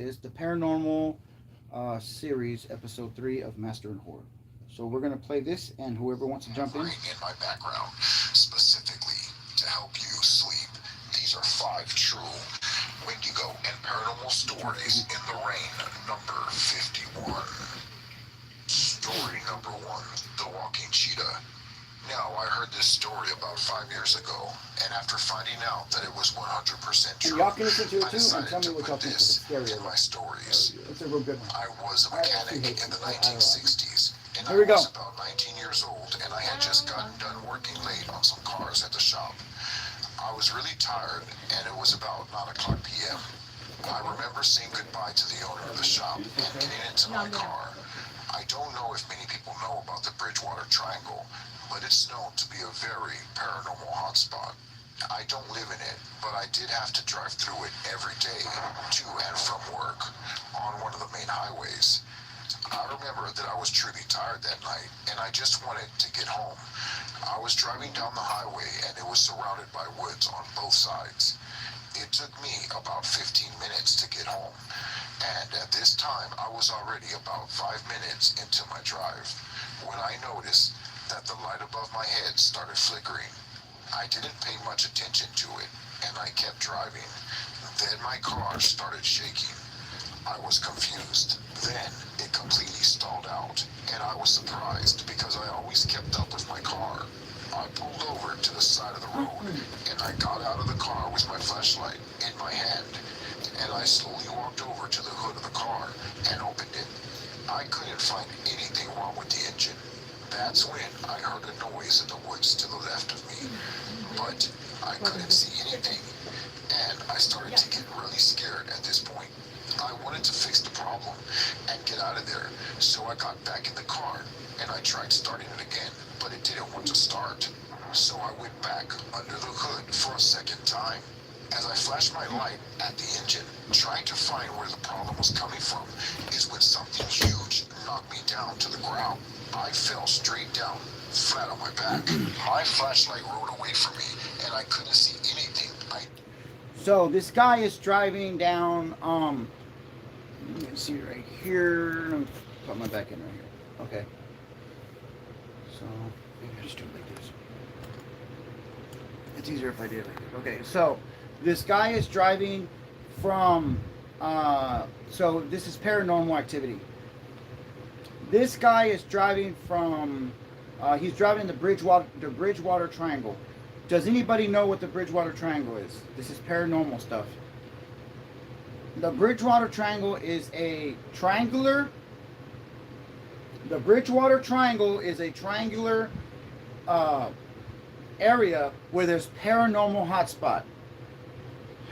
is the Paranormal series, episode 3 of Master in Horror. So we're gonna play this, and whoever wants to jump in. In my background, specifically to help you sleep. These are 5 true Wendigo and paranormal stories in the rain, number 51. Story number 1, The Walking Cheetah. Now, I heard this story about 5 years ago, and after finding out that it was 100% And true, y'all can listen to it I too, and decided tell me to what y'all put think. If this it's scary in or my not. stories. It's a real good one. I was a mechanic in the I don't know. 1960s, and Here we I go. was about 19 years old, and I had just gotten done working late on some cars at the shop. I was really tired, and it was about 9 o'clock p.m. I remember saying goodbye to the owner of the shop and getting into my car. I don't know if many people know about the Bridgewater Triangle, but it's known to be a very paranormal hotspot. I don't live in it, but I did have to drive through it every day to and from work on one of the main highways. I remember that I was truly tired that night, and I just wanted to get home. I was driving down the highway, and it was surrounded by woods on both sides. It took me about 15 minutes to get home, and at this time I was already about 5 minutes into my drive when I noticed that the light above my head started flickering. I didn't pay much attention to it, and I kept driving. Then my car started shaking. I was confused. Then it completely stalled out, and I was surprised because I always kept up with my car. I pulled over to the side of the road, and I got out of the car with my flashlight in my hand, and I slowly walked over to the hood of the car and opened it. I couldn't find anything wrong with the engine. That's when I heard a noise in the woods to the left of me, but I couldn't see anything, and I started to get really scared at this point. I wanted to fix the problem and get out of there, so I got back in the car and I tried starting it again, but it didn't want to start. So I went back under the hood for a second time. As I flashed my light at the engine, trying to find where the problem was coming from, is when something huge knocked me down to the ground. I fell straight down, flat on my back. My flashlight rolled away from me, and I couldn't see anything. So this guy is driving down. You can see right here. Let me put my back in right here. Okay. So maybe I just do it like this. It's easier if I did it like this. Okay. So this guy is driving from. So this is Paranormal Activity. This guy is driving from. He's driving the Bridgewater Triangle. Does anybody know what the Bridgewater Triangle is? This is paranormal stuff. The Bridgewater Triangle is a triangular. The Bridgewater Triangle is a triangular area where there's paranormal hotspot.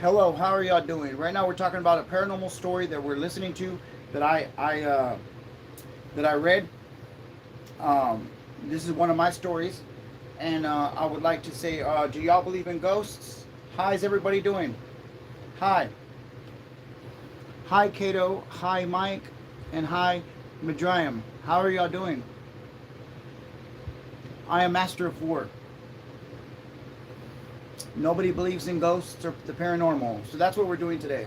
Hello, how are y'all doing? Right now we're talking about a paranormal story that we're listening to that I read. This is one of my stories, and I would like to say, do y'all believe in ghosts? How's everybody doing? Hi. Hi, Cato. Hi, Mike. And hi, Madrayam. How are y'all doing? I am Master of War. Nobody believes in ghosts or the paranormal. So that's what we're doing today.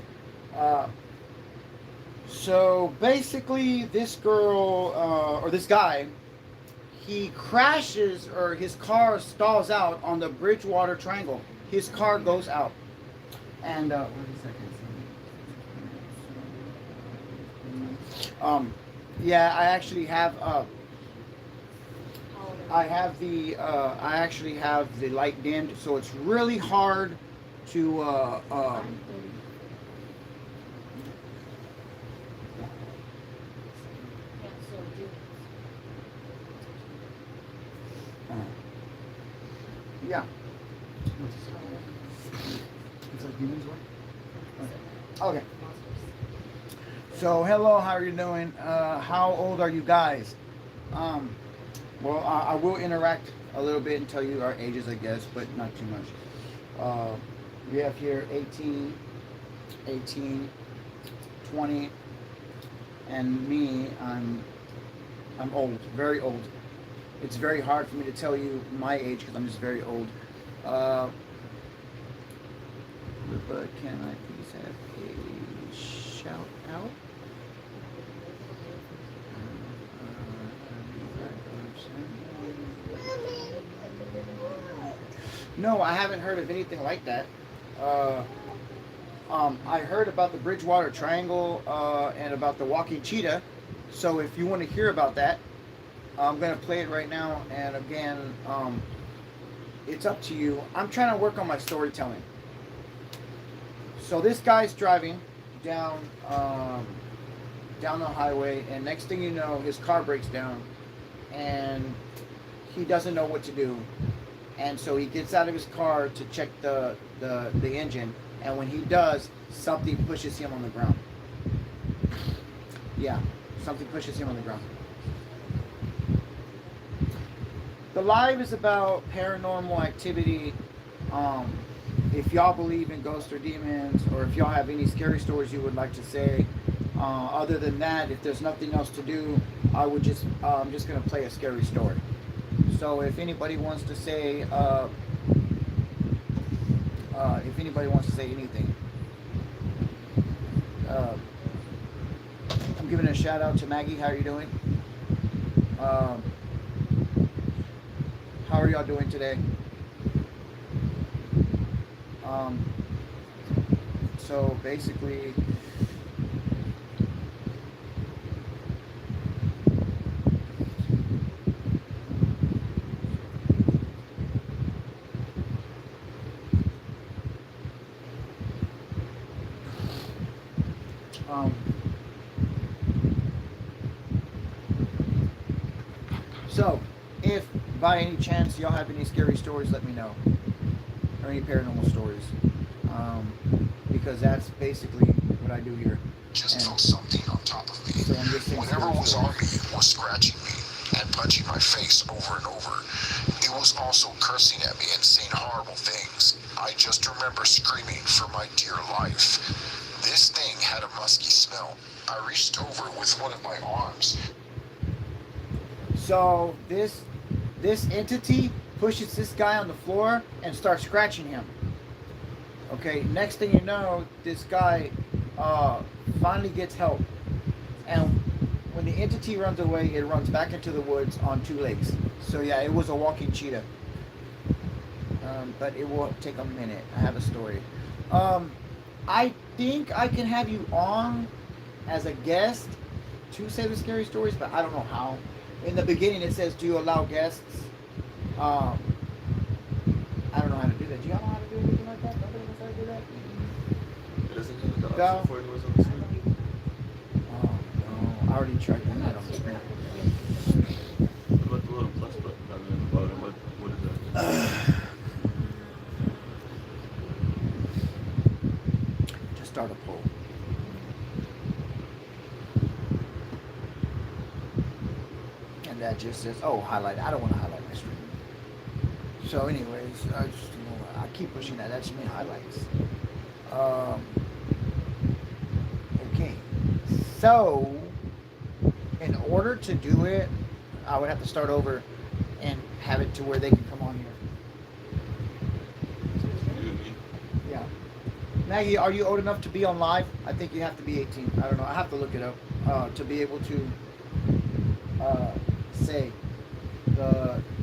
So basically, this girl, or this guy, he crashes, or his car stalls out on the Bridgewater Triangle. His car goes out. And, wait a second. Yeah, I actually have I actually have the light dimmed, so it's really hard to yeah. It's like demons work? Okay. So hello, how are you doing? How old are you guys? Well, I will interact a little bit and tell you our ages, I guess, but not too much. We have here 18, 20, and me, I'm old, very old. It's very hard for me to tell you my age because I'm just very old. But can I please have a shout out. No, I haven't heard of anything like that. Uh, I heard about the Bridgewater Triangle and about the walking cheetah. So if you want to hear about that, I'm gonna play it right now. And again, it's up to you. I'm trying to work on my storytelling. So this guy's driving down down the highway, and next thing you know, his car breaks down, and he doesn't know what to do. And so he gets out of his car to check the engine, and when he does, something pushes him on the ground. Yeah, something pushes him on the ground. The live is about paranormal activity. If y'all believe in ghosts or demons, or if y'all have any scary stories you would like to say, other than that, if there's nothing else to do, I'm just gonna play a scary story. So if anybody wants to say, anything, I'm giving a shout out to Maggie. How are you doing? How are y'all doing today? So basically, so if by any chance y'all have any scary stories, let me know, or any paranormal stories, because that's basically what I do here. Just felt something on top of me. So I'm just saying Whatever scary was on stories. me was scratching me and punching my face over and over. It was also cursing at me and saying horrible things. I just remember screaming for my dear life. This thing had a musky smell. I reached over with one of my arms. So this entity pushes this guy on the floor and starts scratching him. Okay, next thing you know, this guy finally gets help. And when the entity runs away, it runs back into the woods on two legs. So yeah, it was a walking cheetah. But it will take a minute. I have a story. I think I can have you on as a guest to say the scary stories, but I don't know how. In the beginning, it says, "Do you allow guests?" I don't know how to do that. Do y'all know how to do anything like that? Nobody knows how to do that. It doesn't have the No. option for noise on the screen. Oh no! I already tried doing that on the screen. What about the little plus button down there at the bottom? What is that? To start a poll. And that just says, "Oh, highlight." I don't want to highlight my screen. So, anyways, I keep pushing that. That's me highlights. Okay. So, in order to do it, I would have to start over and have it to where they can come on here. You and me. Yeah. Maggie, are you old enough to be on live? I think you have to be 18. I don't know. I have to look it up to be able to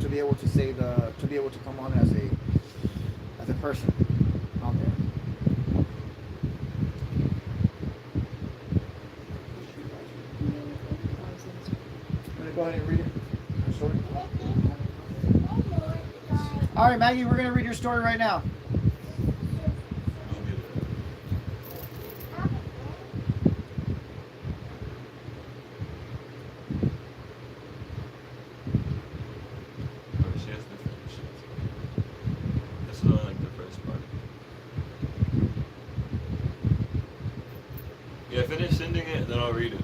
to be able to come on as a person on there. I'm gonna go ahead and read it. Your story. All right, Maggie, we're gonna read your story right now. I'll get it. Oh, she has different shit. This is only like the first part. Yeah, finish sending it, then I'll read it.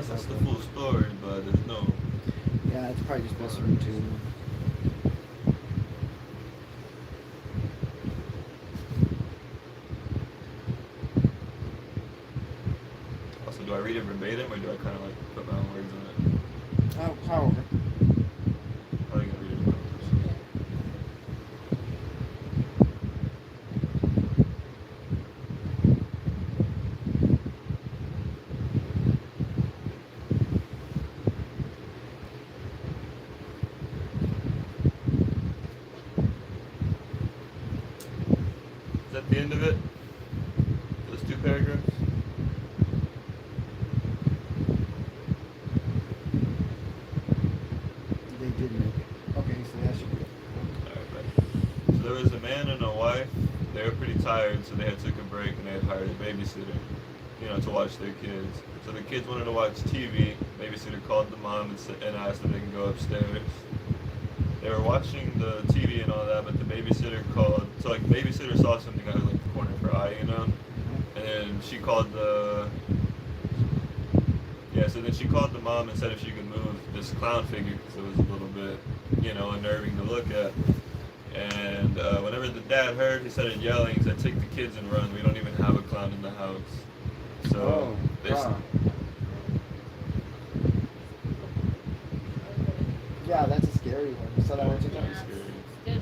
That's the full story, but there's no. Yeah, it's probably just best for YouTube. Also, do I read it verbatim or do I kind of like put my own words in it? However. I think I read it verbatim. Is that the end of it? Those 2 paragraphs? They did make it. Okay, so that should be it. Alright, bye. So there was a man and a wife. They were pretty tired, so they had took a break and they had hired a babysitter, to watch their kids. So the kids wanted to watch TV. Babysitter called the mom and asked if they can go upstairs. They were watching the TV and all that, but the babysitter called. So like the babysitter saw something out of like the corner of her eye, and then she called the. Yeah, so then she called the mom and said if she could move this clown figure because it was a little bit, unnerving to look at. And whenever the dad heard, he started yelling. He said, "Take the kids and run. We don't even have a clown in the house." So wow. Yeah, that's a scary one. You saw that one on TikTok? Scary.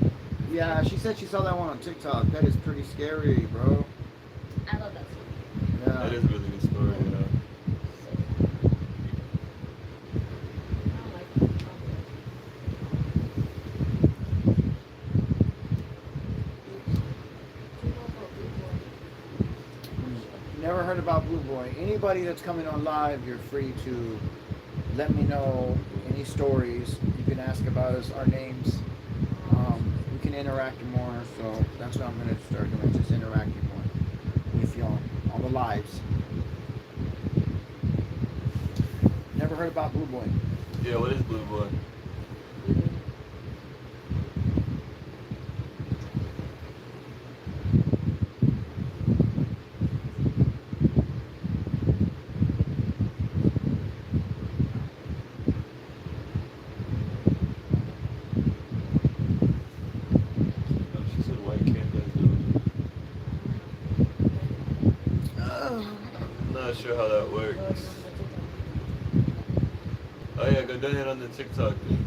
Yeah, she said she saw that one on TikTok. That is pretty scary, bro. I love that song. Yeah. That is a really good story. I don't like that. Never heard about Blue Boy. Anybody that's coming on live, you're free to let me know any stories. You can ask about us, our names. We can interact more. So that's what I'm going to start doing, just interacting more with y'all on the lives. Never heard about Blue Boy. Yeah, what is Blue Boy? Oh, she said white candy. I'm not sure how that works. Oh yeah, go donate on the TikTok. Dude.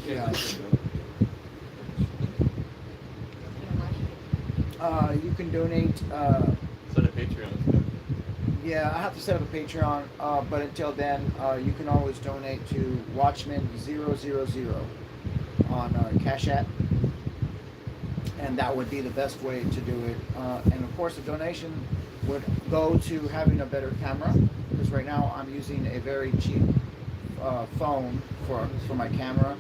Yeah. You can donate. It's on a Patreon. Stuff. Yeah, I have to set up a Patreon, but until then, you can always donate to Watchman000 on Cash App, and that would be the best way to do it. And of course, the donation would go to having a better camera, because right now I'm using a very cheap phone for my camera,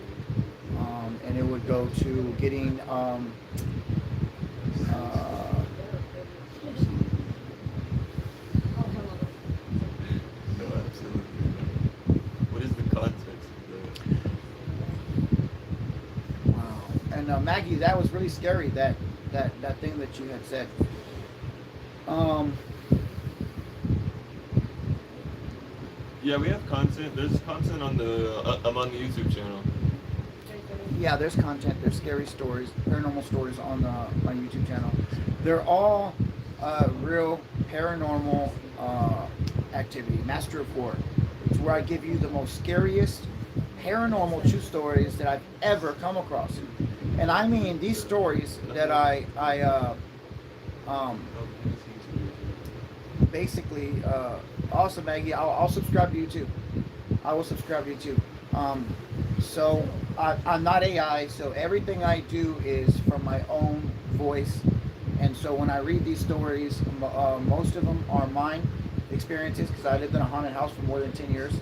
and it would go to getting No, absolutely not. What is the context of the? wow. And Maggie, that was really scary. That thing that you had said. Yeah, we have content. There's content on the I'm on the YouTube channel. Yeah, there's content. There's scary stories, paranormal stories on my YouTube channel. They're all real paranormal activity. Master of Horror. It's where I give you the most scariest paranormal true stories that I've ever come across. And I mean these stories that I basically also Maggie, I'll subscribe to you too. I will subscribe to you too. So I'm not AI, so everything I do is from my own voice. And so when I read these stories, most of them are mine experiences, because I lived in a haunted house for more than 10 years.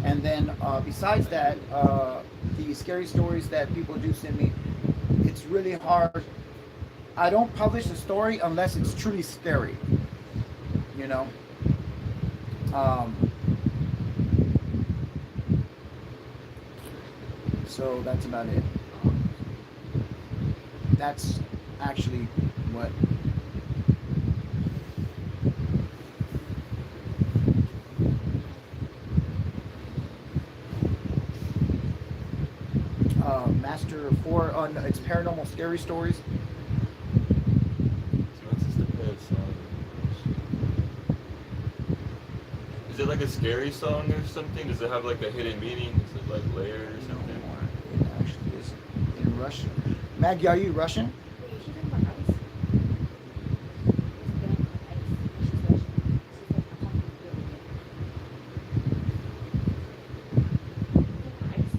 And then besides that, the scary stories that people do send me, it's really hard. I don't publish a story unless it's truly scary, So that's about it. That's actually what Podcaster for it's Paranormal Scary Stories. So what's this the best song? Is it like a scary song or something? Does it have like a hidden meaning? Is it like layered or something? It actually is in Russian. Maggie, are you Russian? Wait, is she talking about ice? This band called Ice. She's Russian. She's like, I'm talking really good. Ice?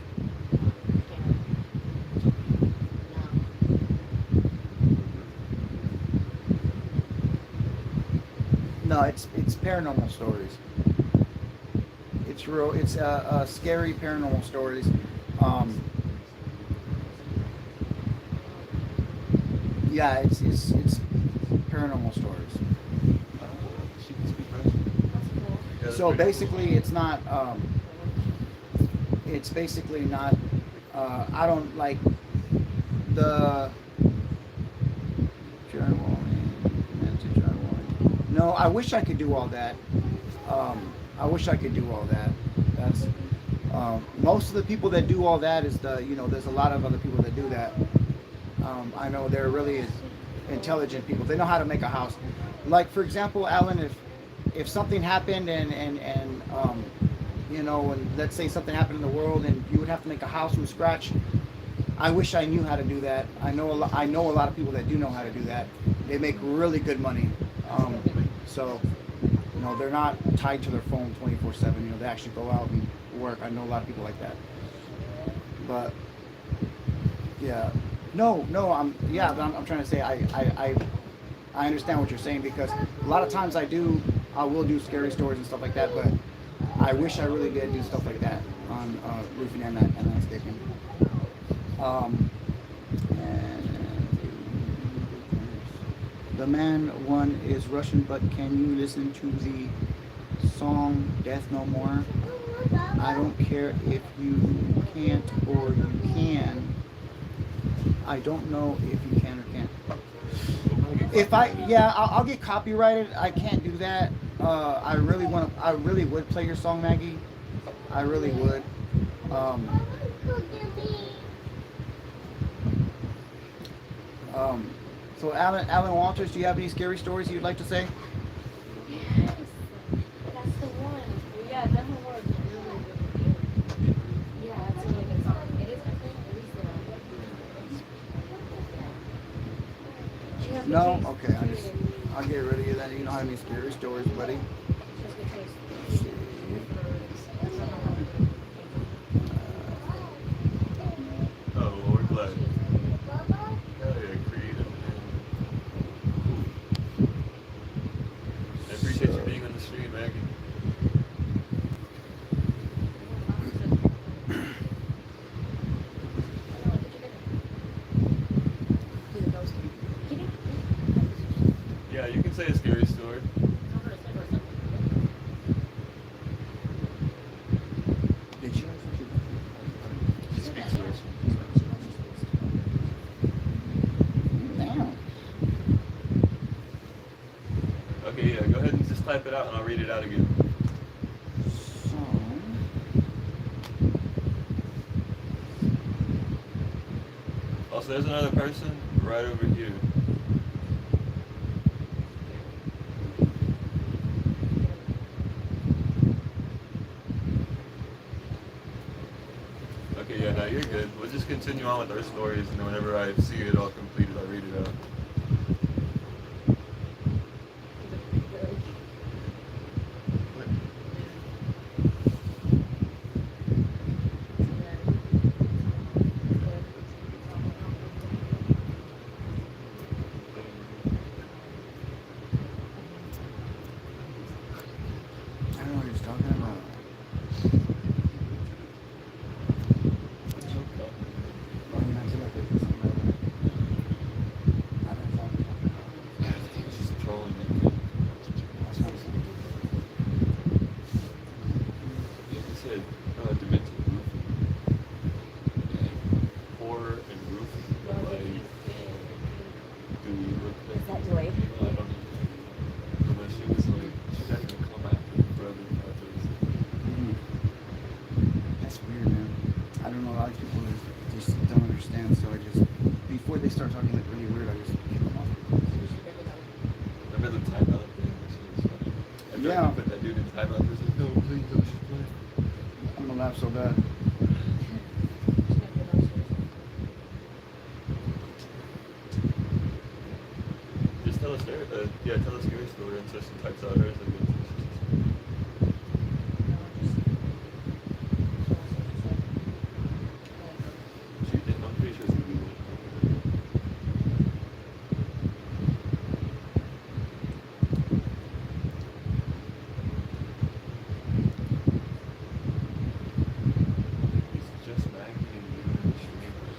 No. No, it's Paranormal Stories. It's real. It's scary paranormal stories. Yeah, it's paranormal stories. She can speak Russian. That's cool. Yeah, that's So pretty basically, cool. it's not. It's basically not. I don't like the. No, I wish I could do all that. I wish I could do all that. That's most of the people that do all that is there's a lot of other people that do that. I know they're really intelligent people. They know how to make a house. Like for example, Alan, if something happened and let's say something happened in the world and you would have to make a house from scratch. I wish I knew how to do that. I know a lot of people that do know how to do that. They make really good money. So they're not tied to their phone 24/7. They actually go out and work. I know a lot of people like that. But yeah, no, I'm trying to say I understand what you're saying because a lot of times I will do scary stories and stuff like that. But I wish I really did do stuff like that on roofing and landscaping. The man one is Russian, but can you listen to the song Death No More? I don't care if you can't or you can. I don't know if you can or can't. I'll get copyrighted. I can't do that. I really would play your song, Maggie. I really would. So Alan Walters, do you have any scary stories you'd like to say? Yes. That's the one. Yeah, that one was really good. Yeah, that's a really good song. It is my favorite. At least she has good No? taste. Okay, She I'll get rid of you then. You don't have any scary stories, buddy. has good taste. Oh, well, we're glad. Hell yeah, creative. I appreciate you being on the stream, Maggie. Yeah, you can say a scary story. Did you? She speaks Russian. Damn. Okay, yeah, go ahead and just type it out and I'll read it out again. So, Also, there's another person right over here. Okay, yeah, no, you're good. We'll just continue on with our stories, and then whenever I see it all completed, I'll read it out. I don't know what he's talking about. Yeah. Put that dude in timeout for a second. No, please don't just play. I'm gonna laugh so bad. Just tell a story. Tell a scary story and Session types out hers. Like, I'm pretty sure it's gonna be one. It's just Maggie and you and the streamers.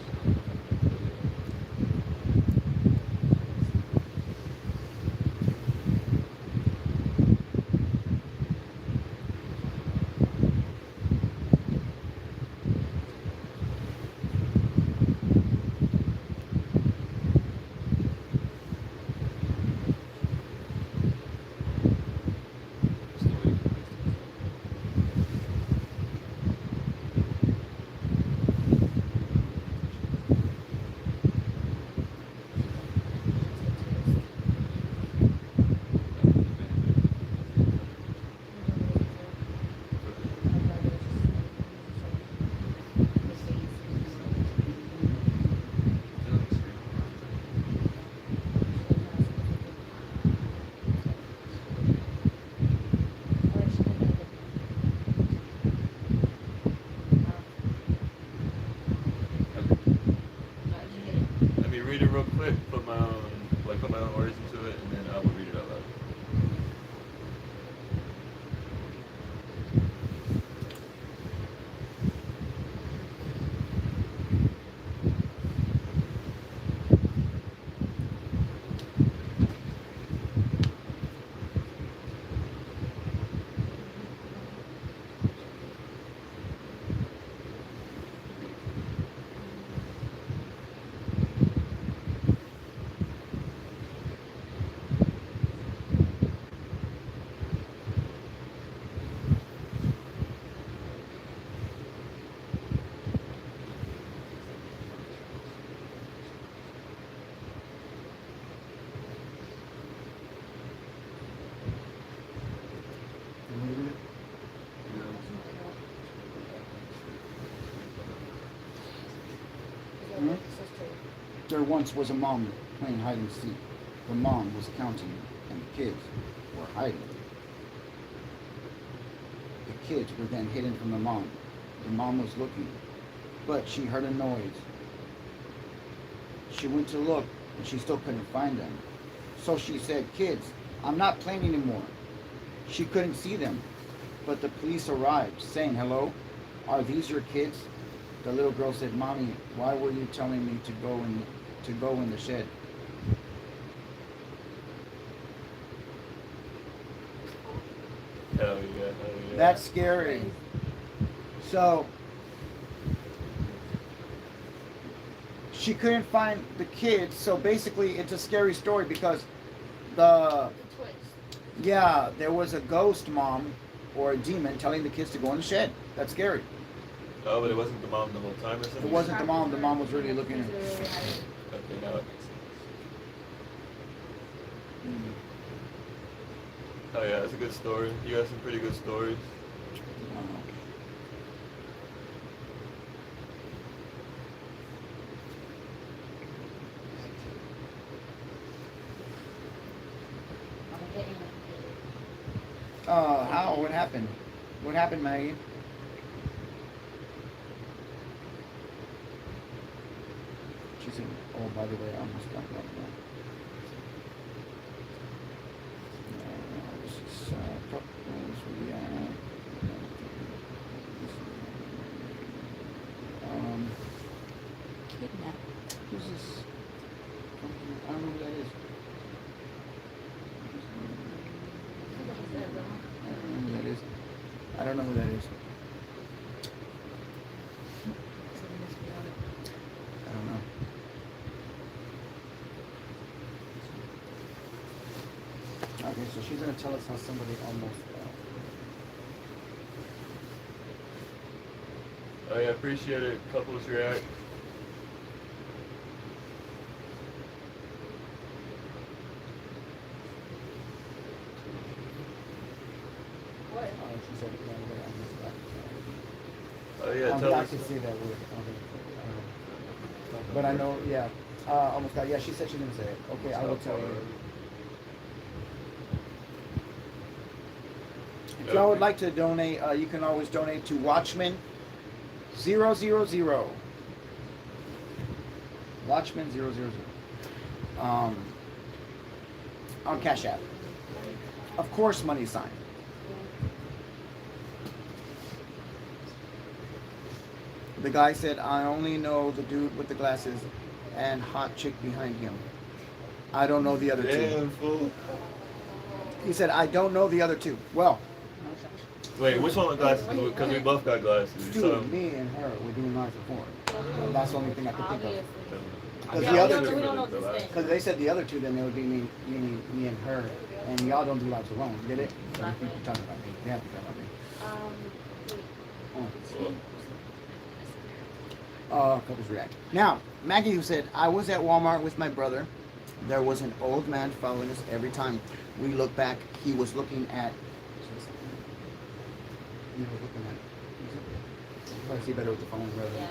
Let me read it real quick. Put my own words into it, and then I will read it out loud. There once was a mom playing hide and seek. The mom was counting, and the kids were hiding. The kids were then hidden from the mom. The mom was looking, but she heard a noise. She went to look, and she still couldn't find them. So she said, "Kids, I'm not playing anymore." She couldn't see them, but the police arrived, saying, "Hello, are these your kids?" The little girl said, "Mommy, why were you telling me to go in the shed?" Hell yeah, hell yeah. That's scary. So she couldn't find the kids. So basically, it's a scary story because there was a ghost mom or a demon telling the kids to go in the shed. That's scary. Oh, but it wasn't the mom the whole time or something? It wasn't the mom. The mom was really looking. Okay, now it makes sense. Oh yeah, that's a good story. You got some pretty good stories. How? What happened? What happened, Maggie? She said, "Oh, by the way, I almost got that one." This is Kidnap. who's this? I don't know who that is. I don't know who that is. I don't know. Okay, so she's gonna tell us how somebody almost. Oh yeah, appreciate it. Couples react. What? She said, yeah, I missed that. Oh yeah, I tell us. can see that word. But I know, yeah. Almost got. Yeah, she said she didn't say it. Okay, I will tell you. If y'all would like to donate, you can always donate to Watchman 000. Watchman 000. On Cash App. Of course, money sign. The guy said, I only know the dude with the glasses and hot chick behind him. I don't know the other two. Damn fool. He said, I don't know the other two. Well, Wait, which one with glasses? Because we both got glasses. dude, So, me and her were doing live before. That's the only thing I could think Obviously. of. because the other we two- don't know this thing. Because they said the other two, then it would be me and her. And y'all don't do lives alone, get it? So you keep talking about me. You have to talk about me. Couples react. Now, Maggie, who said, I was at Walmart with my brother. There was an old man following us every time we looked back. He was looking at. He was looking at. Probably see better with the phone rather than.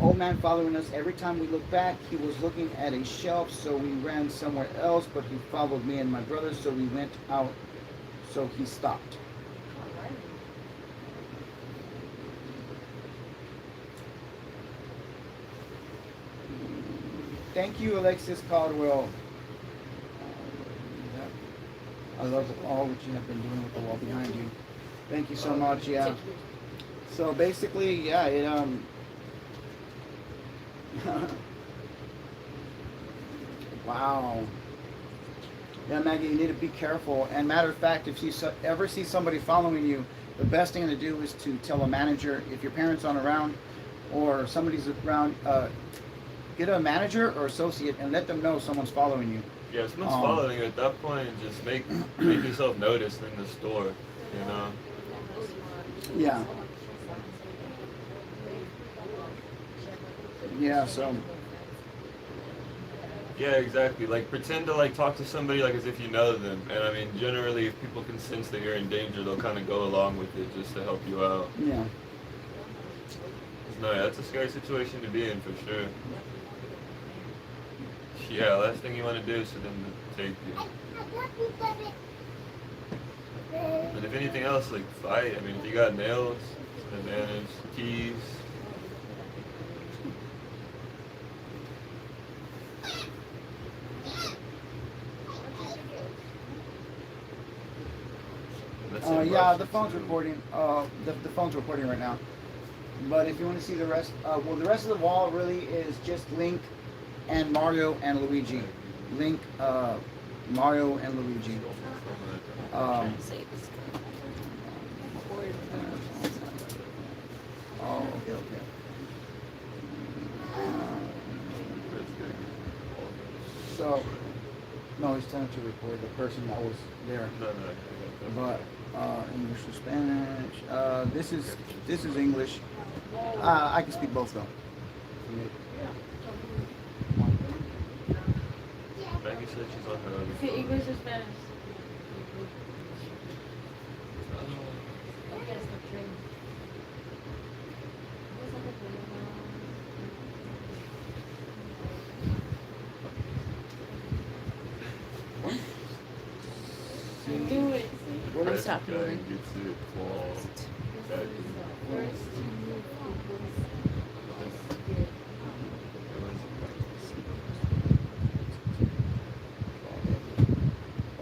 Old man following us every time we looked back. He was looking at a shelf, so we ran somewhere else. But he followed me and my brother, so we went out. So he stopped. Thank you, Alexis Caldwell. I love all what you have been doing with the wall behind you. Thank you so much. Yeah. So basically, yeah, it wow. Yeah, Maggie, you need to be careful. And matter of fact, if you ever see somebody following you, the best thing to do is to tell a manager. If your parents aren't around or somebody's around, get a manager or associate and let them know someone's following you. yeah, if someone's following you at that point, just make yourself noticed in the store. You know. Yeah. Yeah, so Yeah, exactly. Like pretend to like talk to somebody like as if you know them. And I mean, generally, if people can sense that you're in danger, they'll kind of go along with it just to help you out. yeah. No, that's a scary situation to be in for sure. Yeah, last thing you want to do is for them to take you. And if anything else, like fight. I mean, if you got nails, it's an advantage. Keys. That's in Yeah, Russian, the phone's too. recording. The phone's recording right now. But if you want to see the rest, well, the rest of the wall really is just Link and Mario and Luigi. Link, Mario and Luigi. Trying to say this. Oh, okay, okay. So, no, he's trying to record the person that was there. No, But English or Spanish. This is English. I can speak both though. Maggie said she's on her own. Okay, English or Spanish? Do it. What is Stop Guy moving. gets it clawed. Back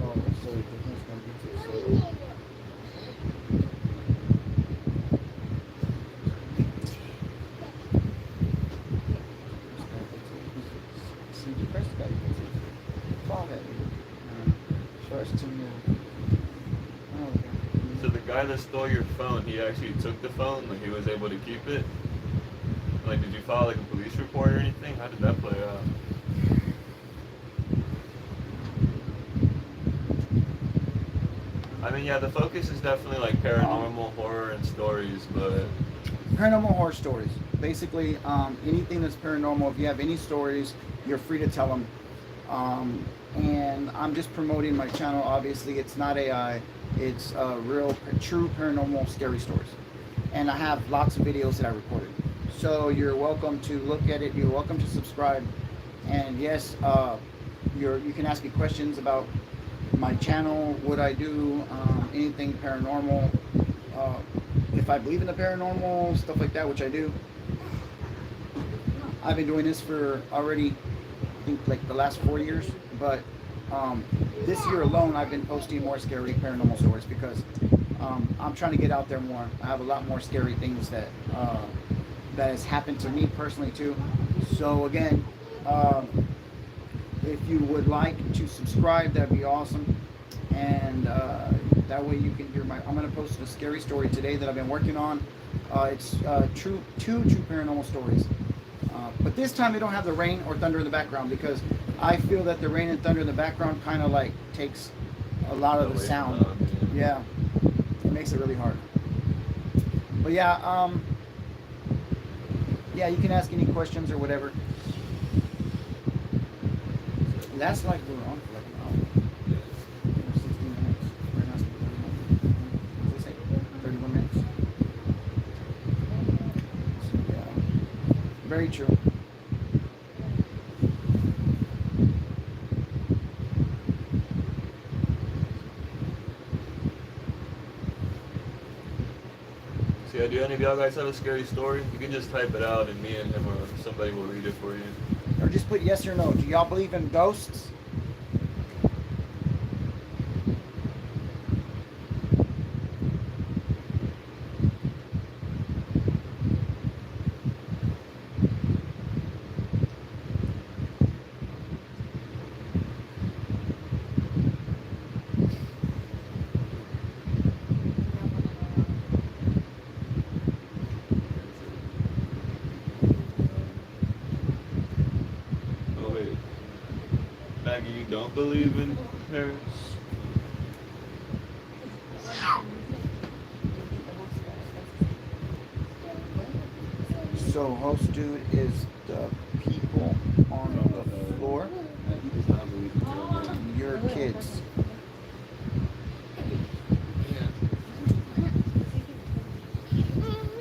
Oh, so the difference gonna be so. See, the first guy gets it. Fall heavy. First to move. Oh, okay. So the guy that stole your phone, he actually took the phone, like he was able to keep it? Like, did you file like a police report or anything? How did that play out? I mean, yeah, the focus is definitely like paranormal, horror, and stories, but Paranormal horror stories. Basically, anything that's paranormal. If you have any stories, you're free to tell them. and I'm just promoting my channel. Obviously, it's not AI. It's real, true paranormal scary stories, and I have lots of videos that I recorded. So you're welcome to look at it. You're welcome to subscribe, and yes, you can ask me questions about my channel, what I do, anything paranormal, if I believe in the paranormal, stuff like that, which I do. I've been doing this for already, I think, like the last 4 years, but this year alone, I've been posting more scary paranormal stories because I'm trying to get out there more. I have a lot more scary things that has happened to me personally too. So again, if you would like to subscribe, that'd be awesome. And that way you can hear I'm going to post a scary story today that I've been working on. It's two true paranormal stories. But this time they don't have the rain or thunder in the background because I feel that the rain and thunder in the background kind of like takes a lot of the sound. Yeah, it makes it really hard. But yeah, yeah, you can ask any questions or whatever. That's like we're on for like an hour. 16 minutes. Right now it's 31. What did they say? 31 minutes. So, yeah. Very true. So yeah, do any of y'all guys have a scary story? You can just type it out and me and him or somebody will read it for you. Or just put yes or no. Do y'all believe in ghosts? Oh wait. Maggie, you don't believe in parents? So host dude is the people on the floor. He does not believe in paranormal. Your kids.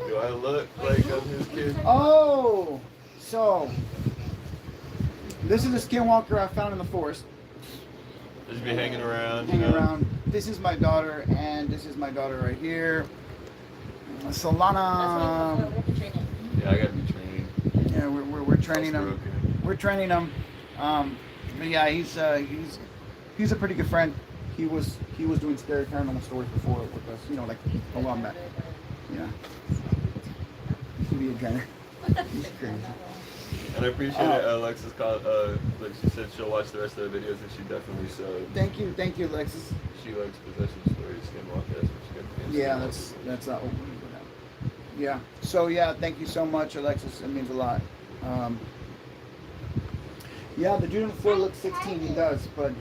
Do I look like I'm his kid? Oh, so this is a skinwalker I found in the forest, Just be hanging around. you hanging know? around. This is my daughter, and this is my daughter right here. Solana. Yeah, I gotta be trained. Yeah, we're training him. Broken. We're training him. But yeah, he's a pretty good friend. He was doing scary paranormal stories before with us, you know, like a while back. Yeah. He'll be a gunner. He's crazy. And I appreciate it. Alexis called, like she said, she'll watch the rest of the videos, and she definitely so. Thank you, Alexis. She likes possession stories, skinwalker. That's what she got. Yeah, that's not what we do now. Yeah. So yeah, thank you so much, Alexis. It means a lot. Yeah, the dude on the floor looks 16. He does, but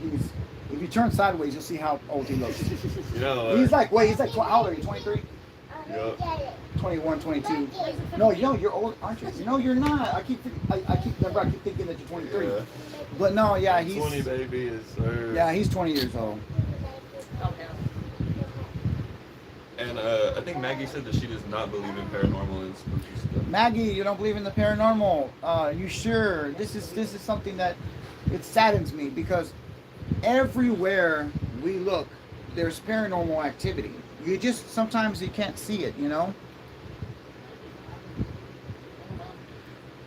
if you turn sideways, you'll see how old he looks. You know. He's like, how old are you? 23? Yup. 21, 22. No, you're old, aren't you? No, you're not. I keep thinking that you're 23. Yeah. But no, yeah, he's 20 baby is her. yeah, he's 20 years old. And I think Maggie said that she does not believe in paranormal and spooky stuff. Maggie, you don't believe in the paranormal? You sure? This is something that it saddens me because everywhere we look, there's paranormal activity. You just sometimes you can't see it, you know.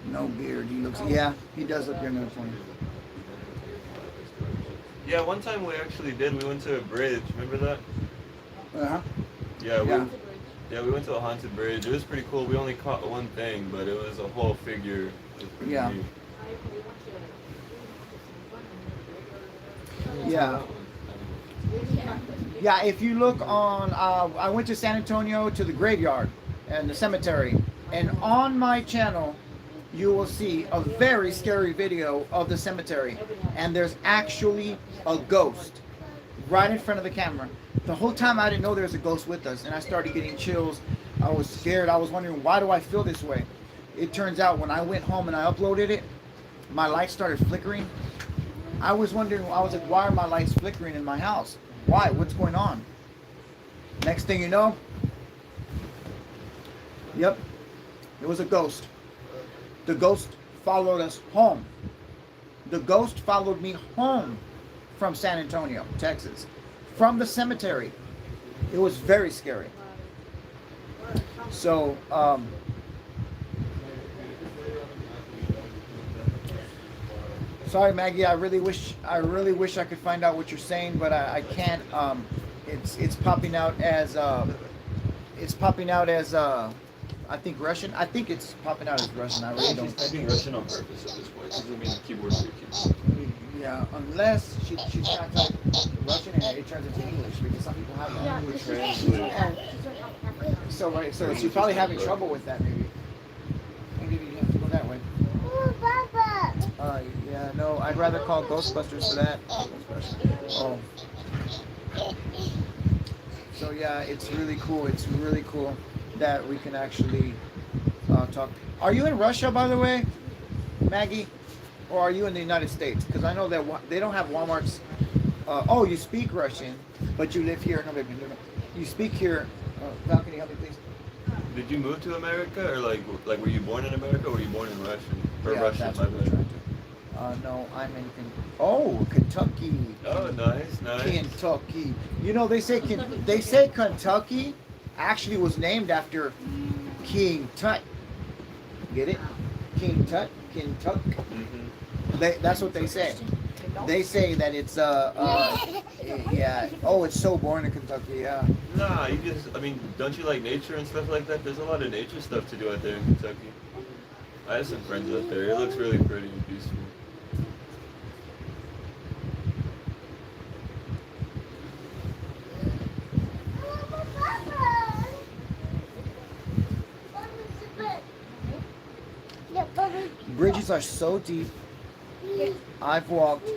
No beard. He looks. Yeah, he does look younger than 20. Yeah, one time we actually did. We went to a bridge. Remember that? Uh-huh. Yeah, Yeah. we went to a haunted bridge. It was pretty cool. We only caught one thing, but it was a whole figure. It was pretty Yeah. neat. Yeah. Yeah, if you look on, I went to San Antonio to the graveyard and the cemetery, and on my channel, you will see a very scary video of the cemetery, and there's actually a ghost right in front of the camera. The whole time I didn't know there was a ghost with us, and I started getting chills. I was scared. I was wondering, why do I feel this way? It turns out when I went home and I uploaded it, my light started flickering, I was wondering. I was like, why are my lights flickering in my house? Why? What's going on? Next thing you know, yep, it was a ghost. The ghost followed us home. The ghost followed me home from San Antonio, Texas, from the cemetery. It was very scary. So, sorry, Maggie. I really wish I could find out what you're saying, but I can't. It's popping out as I think Russian. I think it's popping out as Russian. I really She's don't. typing Russian on purpose at this point. She doesn't mean the keyboard for your keyboard. Yeah, unless she's trying to type Russian and it turns into English because some people have that. Yeah, We're because translating. So right, so she's probably having trouble with that maybe. Maybe you have to go that way. Yeah, no, I'd rather call Ghostbusters for that. Oh. So yeah, it's really cool. It's really cool that we can actually talk. Are you in Russia, by the way, Maggie, or are you in the United States? Because I know that they don't have WalMarts. Oh, you speak Russian, but you live here. No, baby, no. You speak here. Val, can you help me, please? Did you move to America, or like were you born in America, or were you born in Russian? Or Yeah, Russian, that's my what we're bad. trying to. No, I'm in. Kentucky. Oh, nice, nice. Kentucky. You know, they say Kentucky actually was named after King Tut. Get it? King Tut, Kentucky. Mm-hmm. That's what they say. They say that it's yeah. Oh, it's so boring in Kentucky. Yeah. Nah, I mean, don't you like nature and stuff like that? There's a lot of nature stuff to do out there in Kentucky. I have some friends out there. It looks really pretty and peaceful. Bridges are so deep. I've walked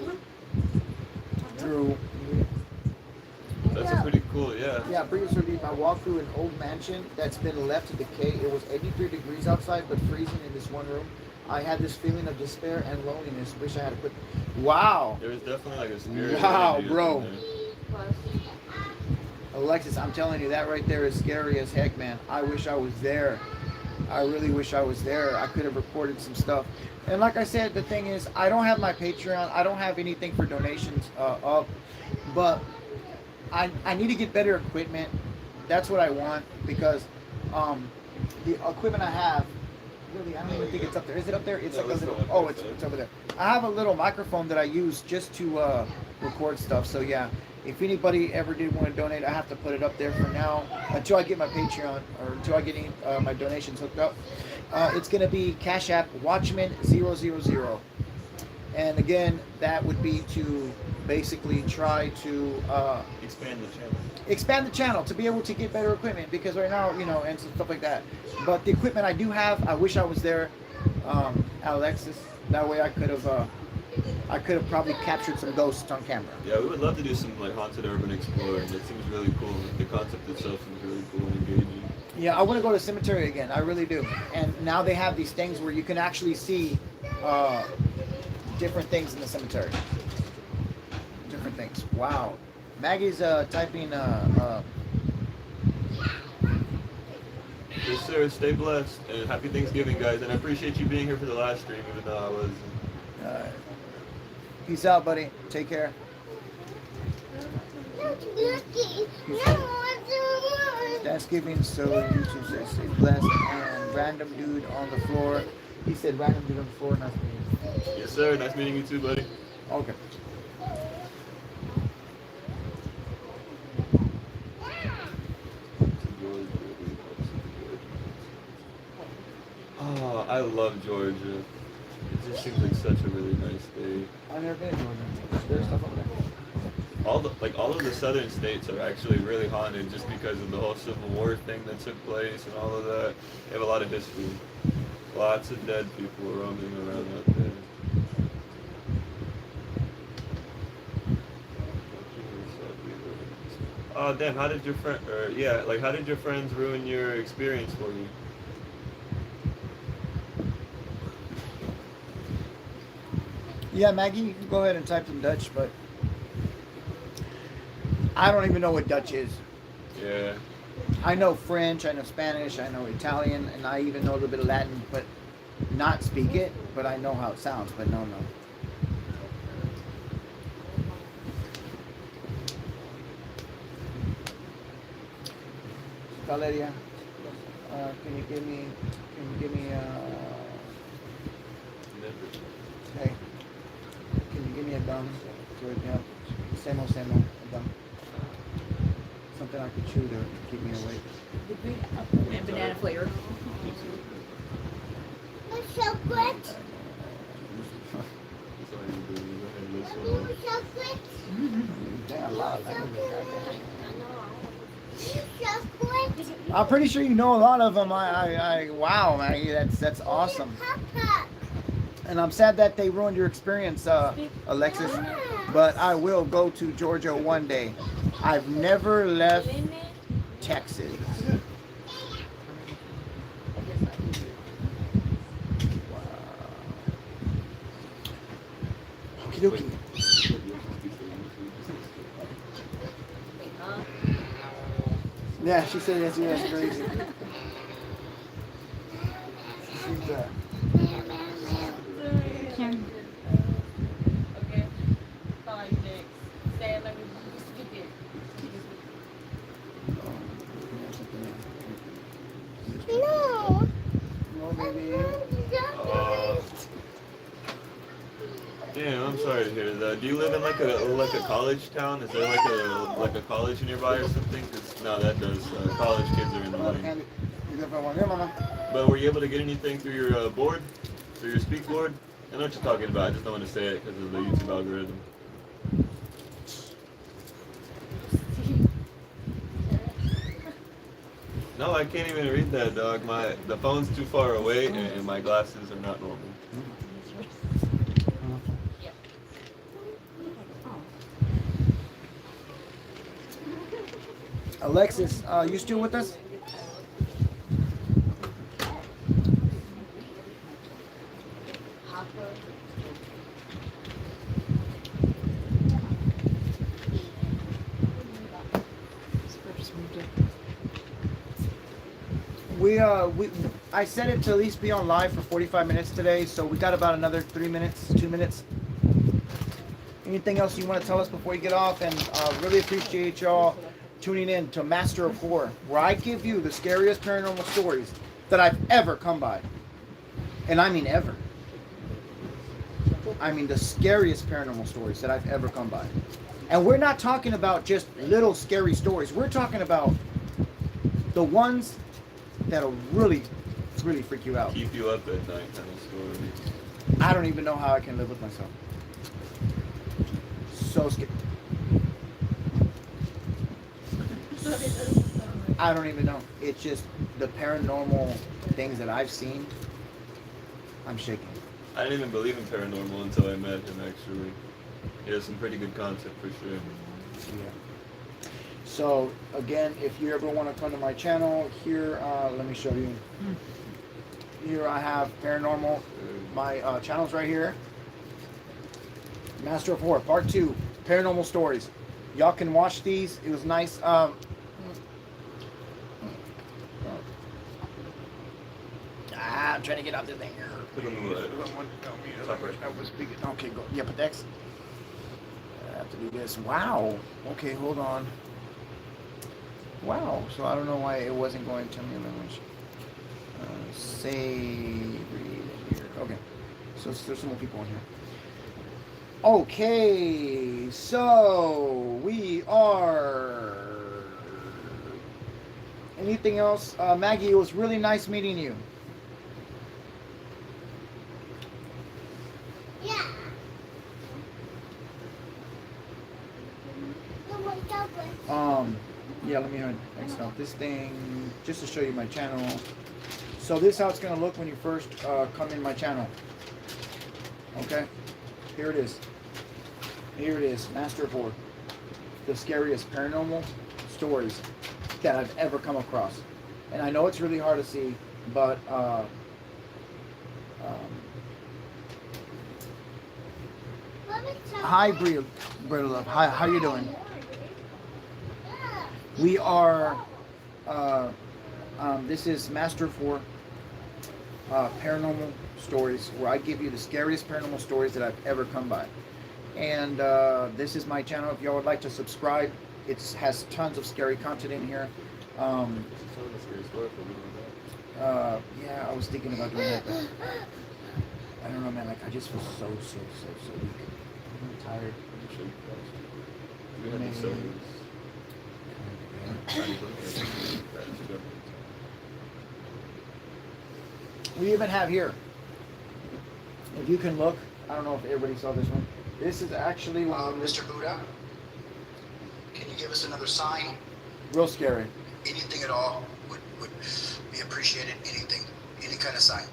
through. That's pretty cool, yeah. Yeah, bridges are deep. I walked through an old mansion that's been left to decay. It was 83 degrees outside, but freezing in this one room. I had this feeling of despair and loneliness. Wish I had put. Wow. There was definitely like a spirit. Wow, energy bro. in there. Alexis, I'm telling you, that right there is scary as heck, man. I wish I was there. I really wish I was there. I could have recorded some stuff. And like I said, the thing is, I don't have my Patreon. I don't have anything for donations up. But I need to get better equipment. That's what I want because the equipment I have, really, I don't even think it's up there. Is it up there? It's No, like a it's little. not. Oh, it's over there. I have a little microphone that I use just to record stuff. So yeah, if anybody ever did want to donate, I have to put it up there for now until I get my Patreon or until I get my donations hooked up. It's gonna be Cash App Watchman 000, and again, that would be to basically try to expand the channel to be able to get better equipment because right now, you know, and stuff like that. But the equipment I do have, I wish I was there, Alexis. That way I could have probably captured some ghosts on camera. Yeah, we would love to do some like haunted urban exploring. It seems really cool. The concept itself seems really cool and engaging. Yeah, I want to go to the cemetery again. I really do. And now they have these things where you can actually see different things in the cemetery. Different things. Wow. Maggie's typing. Yes, sir. Stay blessed and happy Thanksgiving, guys. And I appreciate you being here for the last stream, even though I was. Peace out, buddy. Take care. Thanksgiving, so YouTube says stay blessed. And random dude on the floor. He said random dude on the floor. Nice meeting you. Yes, sir. Nice meeting you too, buddy. Okay. Oh, I love Georgia. It just seems like such a really nice state. I've never been to Georgia. There's stuff over there. All of the southern states are actually really haunted just because of the whole Civil War thing that took place and all of that. They have a lot of history. Lots of dead people roaming around out there. Oh damn! How did your friend? How did your friends ruin your experience for you? Yeah, Maggie, you can go ahead and type in Dutch, but I don't even know what Dutch is. Yeah. I know French, I know Spanish, I know Italian, and I even know a little bit of Latin, but not speak it, but I know how it sounds, but no. Valeria, can you give me, hey, can you give me a gum? Samo, a gum. Something I could chew to keep me awake. And banana flavor. Chocolate. Chocolate. Damn, a lot of language. Chocolate. I'm pretty sure you know a lot of them. Wow, Maggie, that's awesome. Papa. And I'm sad that they ruined your experience, Alexis. But I will go to Georgia one day. I've never left Texas. Okie dokie. Yeah, she said yes, yes, crazy. She's, Okay. Fine, next. Stand like you get No. no, baby. Damn, I'm sorry to hear that. Do you live in like a college town? Is there like a college nearby or something? 'Cause no, that does. College kids are annoying. But were you able to get anything through your board, through your speak board? I know what you're talking about. I just don't want to say it because of the YouTube algorithm. No, I can't even read that, dog. The phone's too far away, and my glasses are not normal. Alexis, you still with us? I set it to at least be on live for 45 minutes today, so we got about another 3 minutes, 2 minutes. Anything else you want to tell us before you get off? And really appreciate y'all tuning in to Master of Horror, where I give you the scariest paranormal stories that I've ever come by. And I mean ever. I mean the scariest paranormal stories that I've ever come by. And we're not talking about just little scary stories. We're talking about the ones that'll really, really freak you out. Keep you up at night kind of story. I don't even know how I can live with myself. So scared. I don't even know. It's just the paranormal things that I've seen. I'm shaking. I didn't even believe in paranormal until I met him, actually. He has some pretty good concept for sure. Yeah. So again, if you ever want to come to my channel, here, let me show you. Here I have paranormal. My channel's right here. Master of Horror, Part 2, Paranormal Stories. Y'all can watch these. It was nice. I'm trying to get out the thing. Put on the lid. Top right. Okay, go. Yeah, but that's. I have to do this. Wow. Okay, hold on. Wow. So I don't know why it wasn't going to me. Save read here. Okay. So there's some more people in here. Okay. So we are. Anything else? Maggie, it was really nice meeting you. Yeah. No more chocolate. Yeah, let me X out this thing just to show you my channel. So this is how it's gonna look when you first come in my channel. Okay, here it is. Here it is, Master of Horror, the scariest paranormal stories that I've ever come across. And I know it's really hard to see, but Hi, Bria Love. Hi, how you doing? We are. This is Master 4 Paranormal Stories, where I give you the scariest paranormal stories that I've ever come by. And this is my channel. If y'all would like to subscribe, it has tons of scary content in here. This is some of the scary story for me. Yeah, I was thinking about doing that, but I don't know, man. Like, I just feel so weak. I'm tired. I'm sure you guys. We had the service. We even have here, if you can look, I don't know if everybody saw this one. This is actually Mr. Buddha, can you give us another sign? real scary. Anything at all would be appreciated. Anything, any kind of sign.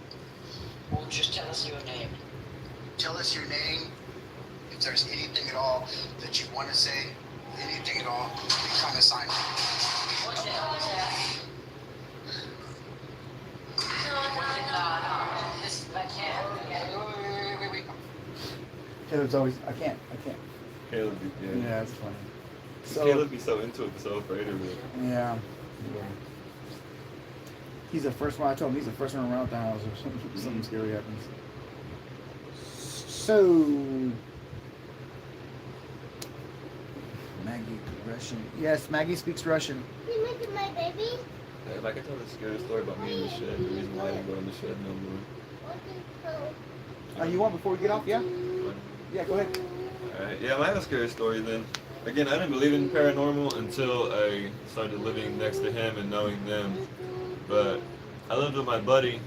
Well, just tell us your name. Tell us your name. If there's anything at all that you want to say, anything at all, any kind of sign. What the hell is that? This, I can't. Wait. Caleb's always, I can't. Caleb be Yeah, it's funny. So, Caleb be so into it, so afraid of it. yeah. He's the first one, I told him he's the first one around the house if something scary happens. So, Maggie, Russian. Yes, Maggie speaks Russian. You look at my baby. Hey, like I told the scary story about me in the shed, the reason why I didn't go in the shed no more. What is You want before we get off? Yeah? Yeah, go ahead. Alright, yeah, I have a scary story then. Again, I didn't believe in paranormal until I started living next to him and knowing them. But I lived with my buddy,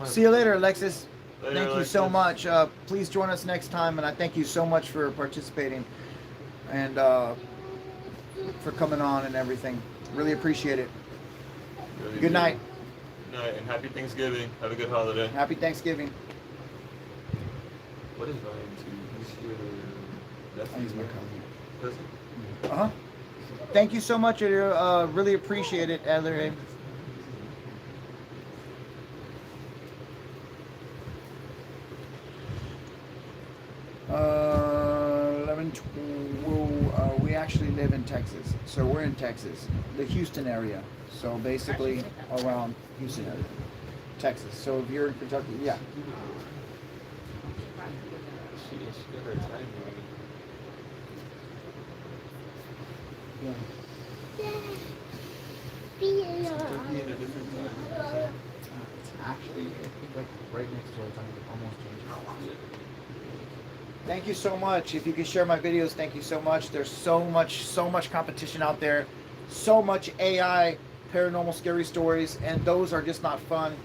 See you later, Alexis. Later, Thank you so Alexis. much. Please join us next time, and I thank you so much for participating and for coming on and everything. Really appreciate it. Really Good do. night. Good night, and happy Thanksgiving. Have a good holiday. Happy Thanksgiving. What is Ryan to? He's here. He's my Nephew. cousin. Cousin? Uh-huh. Thank you so much. Really appreciate it, Adler. We actually live in Texas, so we're in Texas, the Houston area. So basically around Houston area, Texas. So if you're in Kentucky, yeah. She got her time Yeah. Be in a different time. Actually, I think like right next to our time, almost changed. Thank you so much. If you can share my videos, thank you so much. There's so much competition out there, so much AI, paranormal scary stories, and those are just not fun.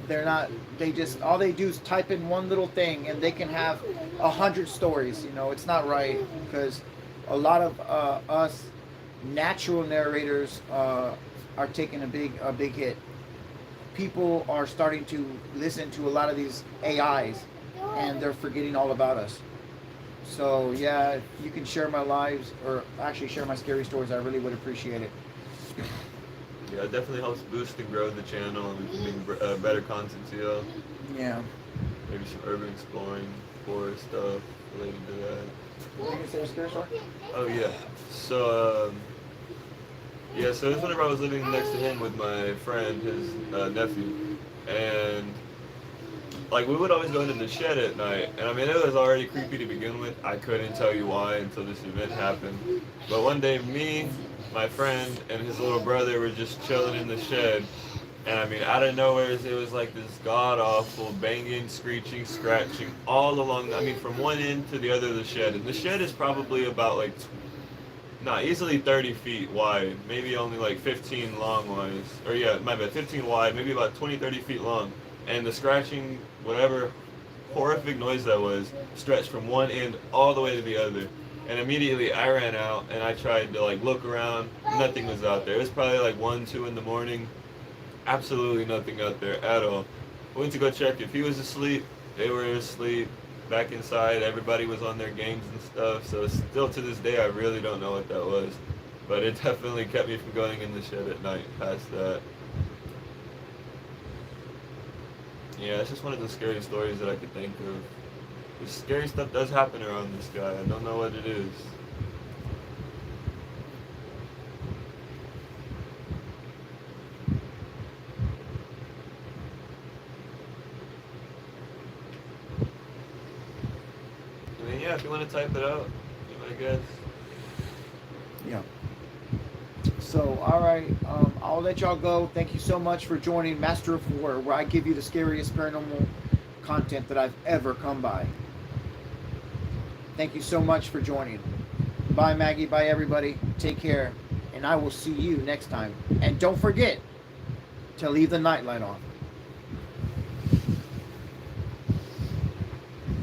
They're not. They just all they do is type in one little thing, and they can have 100 stories. You know, it's not right because a lot of us natural narrators are taking a big hit. People are starting to listen to a lot of these AIs, and they're forgetting all about us. So yeah, if you can share my lives, or actually share my scary stories, I really would appreciate it. Yeah, it definitely helps boost and grow the channel, and we can bring better content to you. Yeah. Maybe some urban exploring, forest stuff related to that. What were you gonna say, a scary story? Oh yeah. So so this whenever I was living next to him with my friend, his nephew, and like we would always go into the shed at night, and I mean it was already creepy to begin with. I couldn't tell you why until this event happened. But one day, me, my friend, and his little brother were just chilling in the shed, and I mean out of nowhere it was like this god awful banging, screeching, scratching all along. I mean from one end to the other of the shed, and the shed is probably about like easily 30 feet wide, maybe only like 15 long wise, or yeah, my bad, 15 wide, maybe about 20-30 feet long. And the scratching, whatever horrific noise that was, stretched from one end all the way to the other. And immediately I ran out and I tried to like look around. Nothing was out there. It was probably like 1, 2 in the morning. Absolutely nothing out there at all. Went to go check if he was asleep. They were asleep. Back inside, everybody was on their games and stuff. So still to this day, I really don't know what that was. But it definitely kept me from going in the shed at night past that. Yeah, it's just one of the scariest stories that I could think of. This scary stuff does happen around this guy. I don't know what it is. I mean, yeah, if you want to type it out, I guess. Yeah. So, all right, I'll let y'all go. Thank you so much for joining Master of War, where I give you the scariest paranormal content that I've ever come by. Thank you so much for joining. Bye, Maggie. Bye, everybody. Take care. And I will see you next time. And don't forget to leave the nightlight on.